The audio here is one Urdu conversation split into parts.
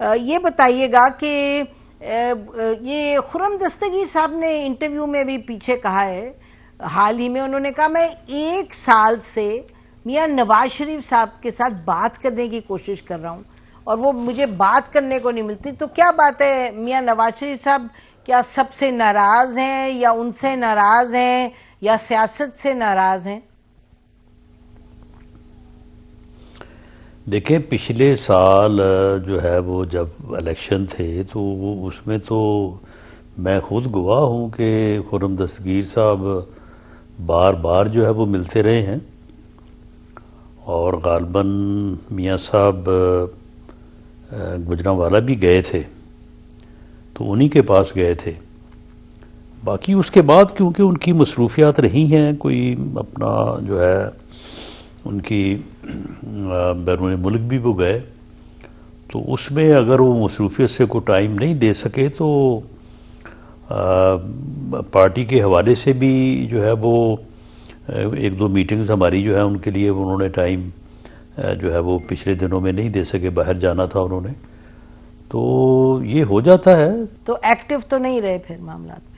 یہ بتائیے گا کہ یہ خرم دستگیر صاحب نے انٹرویو میں بھی پیچھے کہا ہے، حال ہی میں انہوں نے کہا میں 1 سال سے میاں نواز شریف صاحب کے ساتھ بات کرنے کی کوشش کر رہا ہوں اور وہ مجھے بات کرنے کو نہیں ملتی. تو کیا بات ہے، میاں نواز شریف صاحب کیا سب سے ناراض ہیں یا ان سے ناراض ہیں یا سیاست سے ناراض ہیں؟ دیکھیں پچھلے سال جو ہے وہ جب الیکشن تھے تو اس میں تو میں خود گواہ ہوں کہ خرم دستگیر صاحب بار بار جو ہے وہ ملتے رہے ہیں اور غالباً میاں صاحب گجرانوالہ بھی گئے تھے تو انہی کے پاس گئے تھے. باقی اس کے بعد کیونکہ ان کی مصروفیات رہی ہیں، کوئی اپنا جو ہے ان کی بیرون ملک بھی وہ گئے، تو اس میں اگر وہ مصروفیت سے کوئی ٹائم نہیں دے سکے تو پارٹی کے حوالے سے بھی جو ہے وہ 1-2 میٹنگز ہماری جو ہے ان کے لیے انہوں نے ٹائم جو ہے وہ پچھلے دنوں میں نہیں دے سکے، باہر جانا تھا انہوں نے، تو یہ ہو جاتا ہے. تو ایکٹیو تو نہیں رہے پھر معاملات میں؟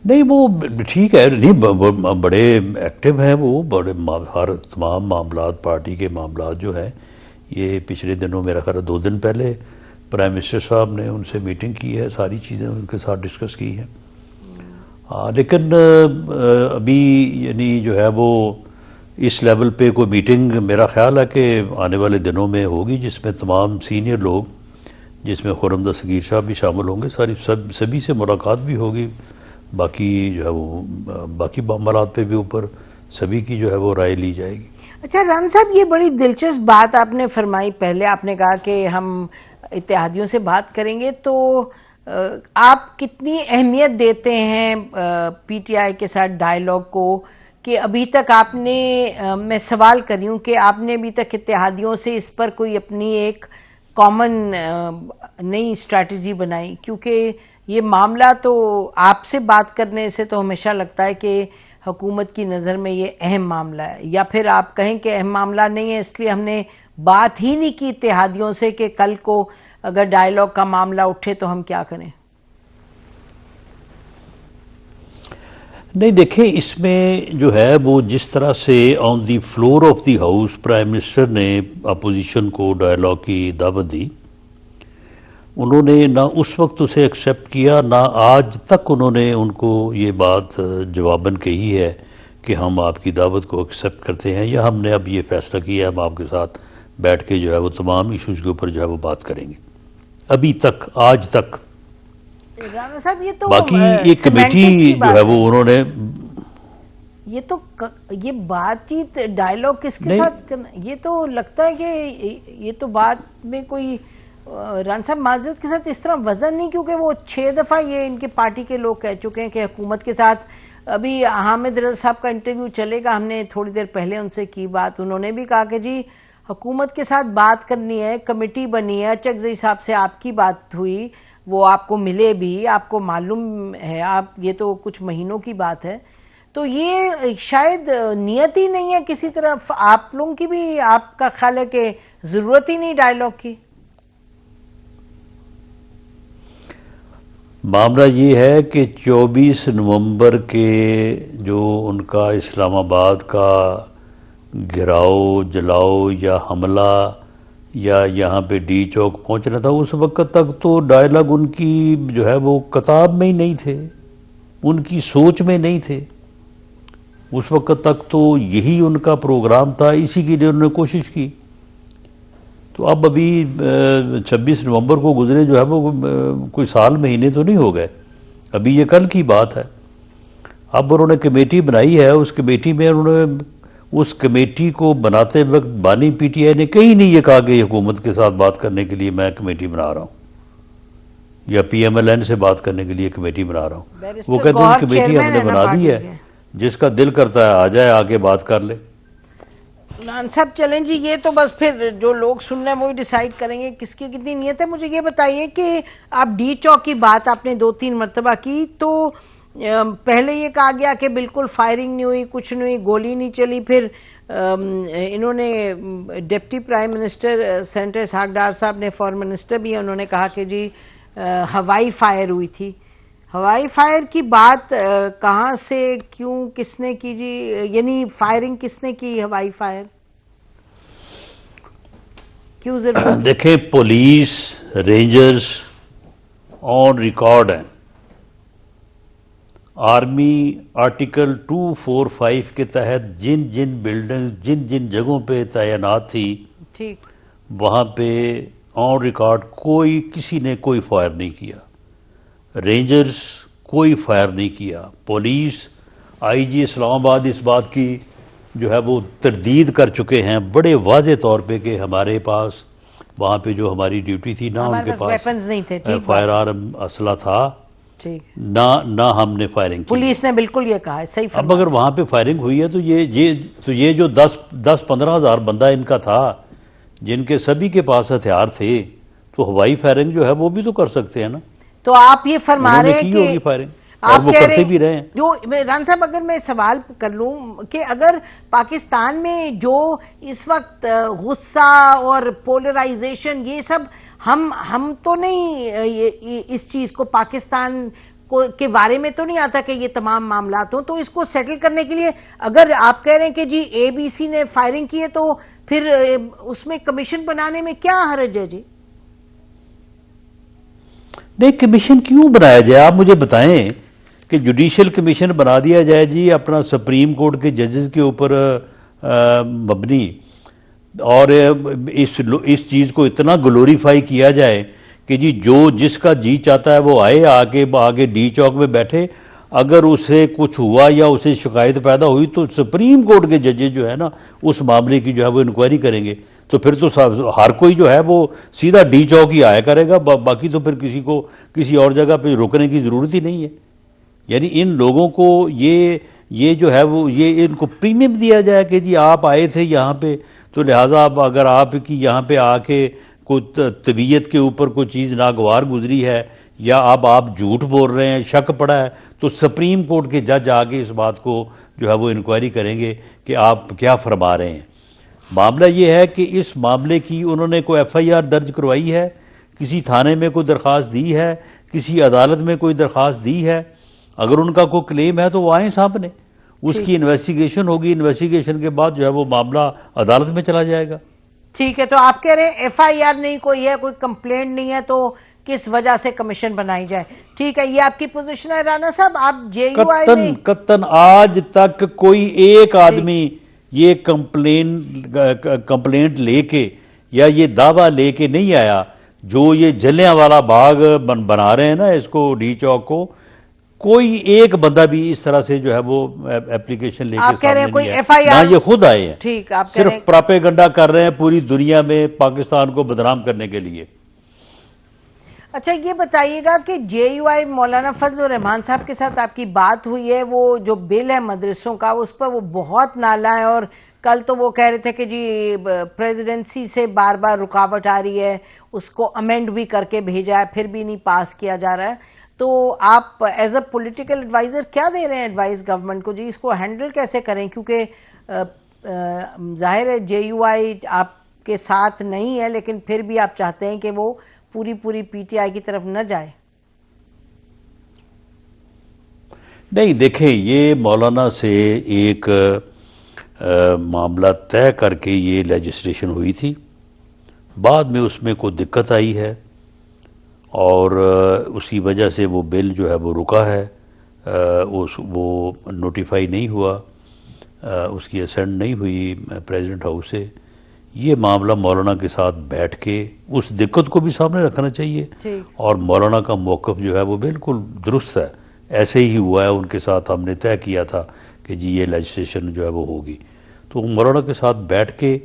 نہیں وہ ٹھیک ہے، نہیں بڑے ایکٹیو ہیں وہ، بڑے ہر تمام معاملات پارٹی کے معاملات جو ہیں یہ پچھلے دنوں میرا خیال 2 دن پہلے پرائم منسٹر صاحب نے ان سے میٹنگ کی ہے، ساری چیزیں ان کے ساتھ ڈسکس کی ہیں. لیکن ابھی یعنی جو ہے وہ اس لیول پہ کوئی میٹنگ میرا خیال ہے کہ آنے والے دنوں میں ہوگی جس میں تمام سینئر لوگ، جس میں خرم دستگیر صاحب بھی شامل ہوں گے، سبھی سے ملاقات بھی ہوگی، باقی جو ہے وہ باقی معاملات پہ بھی اوپر سبھی کی جو ہے وہ رائے لی جائے گی. اچھا رام صاحب، یہ بڑی دلچسپ بات آپ نے فرمائی. پہلے آپ نے کہا کہ ہم اتحادیوں سے بات کریں گے، تو آپ کتنی اہمیت دیتے ہیں پی ٹی آئی کے ساتھ ڈائیلاگ کو کہ ابھی تک آپ نے، میں سوال کر رہی ہوں کہ آپ نے ابھی تک اتحادیوں سے اس پر کوئی اپنی ایک کامن نئی اسٹریٹجی بنائی؟ کیونکہ یہ معاملہ تو آپ سے بات کرنے سے تو ہمیشہ لگتا ہے کہ حکومت کی نظر میں یہ اہم معاملہ ہے، یا پھر آپ کہیں کہ اہم معاملہ نہیں ہے اس لیے ہم نے بات ہی نہیں کی اتحادیوں سے کہ کل کو اگر ڈائیلاگ کا معاملہ اٹھے تو ہم کیا کریں؟ نہیں دیکھیں، اس میں جو ہے وہ جس طرح سے on the floor of the house prime minister نے اپوزیشن کو ڈائیلاگ کی دعوت دی، انہوں نے نہ اس وقت اسے ایکسیپٹ کیا، نہ آج تک انہوں نے ان کو یہ بات جواباً کہی ہے کہ ہم آپ کی دعوت کو ایکسیپٹ کرتے ہیں یا ہم نے اب یہ فیصلہ کیا ہے ہم آپ کے ساتھ بیٹھ کے جو ہے وہ تمام ایشوز کے اوپر جو ہے وہ بات کریں گے. ابھی تک، آج تک. رانا صاحب یہ تو باقی ایک کمیٹی جو ہے وہ انہوں نے، یہ بات چیت ڈائیلاگ کس کے ساتھ کرنا، یہ تو لگتا ہے کہ یہ تو بات میں کوئی ران صاحب معذرت کے ساتھ اس طرح وزن نہیں، کیونکہ وہ 6 دفعہ یہ ان کے پارٹی کے لوگ کہہ چکے ہیں کہ حکومت کے ساتھ، ابھی حامد رضا صاحب کا انٹرویو چلے گا، ہم نے تھوڑی دیر پہلے ان سے کی بات، انہوں نے بھی کہا کہ جی حکومت کے ساتھ بات کرنی ہے، کمیٹی بنی ہے، چکزئی صاحب سے آپ کی بات ہوئی، وہ آپ کو ملے بھی، آپ کو معلوم ہے، آپ یہ تو کچھ مہینوں کی بات ہے. تو یہ شاید نیت ہی نہیں ہے کسی طرف آپ لوگوں کی بھی، آپ کا خیال ہے کہ ضرورت ہی نہیں ڈائیلاگ کی؟ معاملہ یہ ہے کہ 24 نومبر کے جو ان کا اسلام آباد کا گھراؤ، جلاؤ یا حملہ یا یہاں پہ ڈی چوک پہنچنا تھا، اس وقت تک تو ڈائیلاگ ان کی جو ہے وہ کتاب میں ہی نہیں تھے، ان کی سوچ میں نہیں تھے. اس وقت تک تو یہی ان کا پروگرام تھا، اسی کے لیے انہوں نے کوشش کی. تو اب ابھی 26 نومبر کو گزرے جو ہے وہ کوئی سال مہینے تو نہیں ہو گئے، ابھی یہ کل کی بات ہے. اب انہوں نے کمیٹی بنائی ہے، اس کمیٹی میں انہوں نے، اس کمیٹی کو بناتے وقت بانی پی ٹی آئی نے کہیں نہیں یہ کہا کہ حکومت کے ساتھ بات کرنے کے لیے میں کمیٹی بنا رہا ہوں یا پی ایم ایل این سے بات کرنے کے لیے کمیٹی بنا رہا ہوں. وہ کہتے ہیں کمیٹی ہم نے بنا دی ہے، جس کا دل کرتا ہے آ جائے، آگے بات کر لے. نان صاحب چلیں جی، یہ تو بس پھر جو لوگ سن رہے ہیں وہی ڈیسائیڈ کریں گے کس کی کتنی نیت ہے. مجھے یہ بتائیے کہ آپ ڈی چوک کی بات آپ نے 2-3 مرتبہ کی، تو پہلے یہ کہا گیا کہ بالکل فائرنگ نہیں ہوئی، کچھ نہیں ہوئی، گولی نہیں چلی، پھر انہوں نے deputy prime minister senator Ishaq Dar صاحب نے فارن منسٹر بھی ہیں، انہوں نے کہا کہ جی ہوائی فائر ہوئی تھی. ہوائی فائر کی بات کہاں سے، کیوں، کس نے کی جی؟ یعنی فائرنگ کس نے کی، ہوائی فائر کیوں ضرورت؟ دیکھیں پولیس رینجرز آن ریکارڈ ہیں. آرمی آرٹیکل 245 کے تحت جن جن بلڈنگ جن جن جگہوں پہ تعینات تھی ٹھیک، وہاں پہ آن ریکارڈ کوئی کسی نے کوئی فائر نہیں کیا. رینجرز کوئی فائر نہیں کیا. پولیس آئی جی اسلام آباد اس بات کی جو ہے وہ تردید کر چکے ہیں بڑے واضح طور پہ کہ ہمارے پاس وہاں پہ جو ہماری ڈیوٹی تھی نہ ان کے پاس ویپنز نہیں تھے. ٹھیک، فائر آرم اسلحہ تھا، ٹھیک، نہ ہم نے فائرنگ کی. پولیس نے بالکل یہ کہا ہے، صحیح اب اگر وہاں پہ فائرنگ ہوئی ہے تو یہ جو 10-15 ہزار بندہ ان کا تھا جن کے سبھی کے پاس ہتھیار تھے، تو ہوائی فائرنگ جو ہے وہ بھی تو کر سکتے ہیں نا. تو آپ یہ فرما رہے ہیں کہ فائرنگ اور وہ کرتے بھی رہے ہیں. جو ران صاحب اگر میں سوال کر لوں کہ اگر پاکستان میں جو اس وقت غصہ اور پولرائزیشن یہ سب ہم تو نہیں اس چیز کو پاکستان کے بارے میں تو نہیں آتا کہ یہ تمام معاملات ہوں، تو اس کو سیٹل کرنے کے لیے اگر آپ کہہ رہے ہیں کہ جی اے بی سی نے فائرنگ کی ہے تو پھر اس میں کمیشن بنانے میں کیا حرج ہے جی؟ نہیں، کمیشن کیوں بنایا جائے؟ آپ مجھے بتائیں کہ جوڈیشل کمیشن بنا دیا جائے جی اپنا سپریم کورٹ کے ججز کے اوپر مبنی، اور اس چیز کو اتنا گلوریفائی کیا جائے کہ جی جو جس کا جی چاہتا ہے وہ آئے، آگے ڈی چوک میں بیٹھے، اگر اسے کچھ ہوا یا اسے شکایت پیدا ہوئی تو سپریم کورٹ کے ججز جو ہے نا اس معاملے کی جو ہے وہ انکوائری کریں گے. تو پھر تو ہر کوئی جو ہے وہ سیدھا ڈی چوک ہی آیا کرے گا، باقی تو پھر کسی کو کسی اور جگہ پہ رکنے کی ضرورت ہی نہیں ہے. یعنی ان لوگوں کو یہ جو ہے وہ یہ ان کو پریمیم دیا جائے کہ جی آپ آئے تھے یہاں پہ، تو لہٰذا اگر آپ کی یہاں پہ آ کے کوئی طبیعت کے اوپر کوئی چیز ناگوار گزری ہے یا آپ جھوٹ بول رہے ہیں، شک پڑا ہے، تو سپریم کورٹ کے جج آ کے اس بات کو جو ہے وہ انکوائری کریں گے کہ آپ کیا فرما رہے ہیں. معاملہ یہ ہے کہ اس معاملے کی انہوں نے کوئی ایف آئی آر درج کروائی ہے، کسی تھانے میں کوئی درخواست دی ہے، کسی عدالت میں کوئی درخواست دی ہے. اگر ان کا کوئی کلیم ہے تو وہ آئیں سامنے، اس کی انویسٹیگیشن ہوگی، انویسٹیگیشن کے بعد جو ہے وہ معاملہ عدالت میں چلا جائے گا. ٹھیک ہے، تو آپ کہہ رہے ہیں ایف آئی آر نہیں کوئی ہے، کوئی کمپلینٹ نہیں ہے، تو کس وجہ سے کمیشن بنائی جائے؟ ٹھیک ہے، یہ آپ کی پوزیشن ہے رانا صاحب. آپ جے یو آئی میں قطن آج تک کوئی ایک آدمی یہ کمپلینٹ لے کے یا یہ دعویٰ لے کے نہیں آیا جو یہ جلیانوالہ باغ بنا رہے ہیں نا اس کو ڈی چوک کو، کوئی ایک بندہ بھی اس طرح سے جو ہے وہ اپلیکیشن لے کے سامنے نہیں آیا، نہ یہ خود آئے ہیں. ٹھیک، آپ صرف پراپیگنڈا کر رہے ہیں پوری دنیا میں پاکستان کو بدنام کرنے کے لیے. اچھا یہ بتائیے گا کہ جے یو آئی مولانا فضل الرحمان صاحب کے ساتھ آپ کی بات ہوئی ہے، وہ جو بل ہے مدرسوں کا اس پر وہ بہت نالا ہے، اور کل تو وہ کہہ رہے تھے کہ جی پریزیڈنسی سے بار بار رکاوٹ آ رہی ہے، اس کو امینڈ بھی کر کے بھیجا ہے پھر بھی نہیں پاس کیا جا رہا ہے. تو آپ ایز اے پولیٹیکل ایڈوائزر کیا دے رہے ہیں ایڈوائز گورنمنٹ کو؟ جی اس کو ہینڈل کیسے کریں، کیونکہ ظاہر ہے جے یو آئی آپ کے ساتھ نہیں ہے لیکن پھر بھی آپ چاہتے ہیں کہ وہ پوری پی ٹی آئی کی طرف نہ جائے. نہیں دیکھیں، یہ مولانا سے ایک معاملہ طے کر کے یہ لیجسلیشن ہوئی تھی، بعد میں اس میں کوئی دقت آئی ہے اور اسی وجہ سے وہ بل جو ہے وہ رکا ہے، وہ نوٹیفائی نہیں ہوا، اس کی اسینڈ نہیں ہوئی پریزیڈنٹ ہاؤس سے. یہ معاملہ مولانا کے ساتھ بیٹھ کے اس دقت کو بھی سامنے رکھنا چاہیے، اور مولانا کا موقف جو ہے وہ بالکل درست ہے، ایسے ہی ہوا ہے، ان کے ساتھ ہم نے طے کیا تھا کہ جی یہ لیجسلیشن جو ہے وہ ہوگی. تو مولانا کے ساتھ بیٹھ کے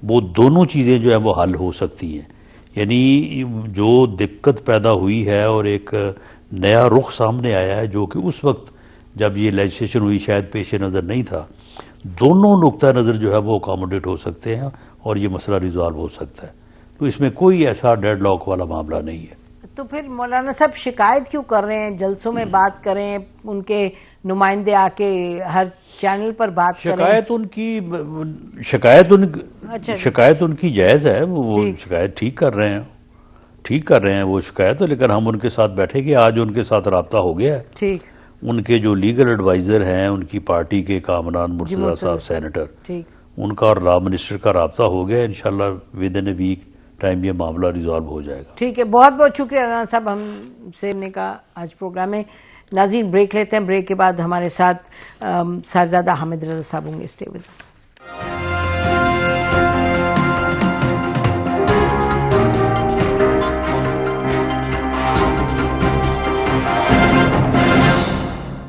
وہ دونوں چیزیں جو ہیں وہ حل ہو سکتی ہیں. یعنی جو دقت پیدا ہوئی ہے اور ایک نیا رخ سامنے آیا ہے جو کہ اس وقت جب یہ لیجسلیشن ہوئی شاید پیش نظر نہیں تھا، دونوں نقطہ نظر جو ہے وہ اکاموڈیٹ ہو سکتے ہیں اور یہ مسئلہ ریزالو ہو سکتا ہے. تو اس میں کوئی ایسا ڈیڈ لاک والا معاملہ نہیں ہے. تو پھر مولانا صاحب شکایت کیوں کر رہے ہیں؟ جلسوں میں بات کریں، ان کے نمائندے آ کے ہر چینل پر بات کریں. شکایت ان کی جائز ہے, وہ شکایت ٹھیک کر رہے ہیں وہ شکایت, لیکن ہم ان کے ساتھ بیٹھے گے. آج ان کے ساتھ رابطہ ہو گیا ہے. ٹھیک. ان کے جو لیگل ایڈوائزر ہیں ان کی پارٹی کے کامران مرتضیٰ صاحب سینیٹر, ان کا اور لا منسٹر کا رابطہ ہو گیا. انشاءاللہ within a week time یہ معاملہ ریزالو ہو جائے گا. ٹھیک ہے, بہت بہت شکریہ رانا صاحب ہم سے نے کہا آج پروگرام میں. ناظرین بریک لیتے ہیں, بریک کے بعد ہمارے ساتھ صاحبزادہ حامد رضا صاحب ہوں گے. Stay with us.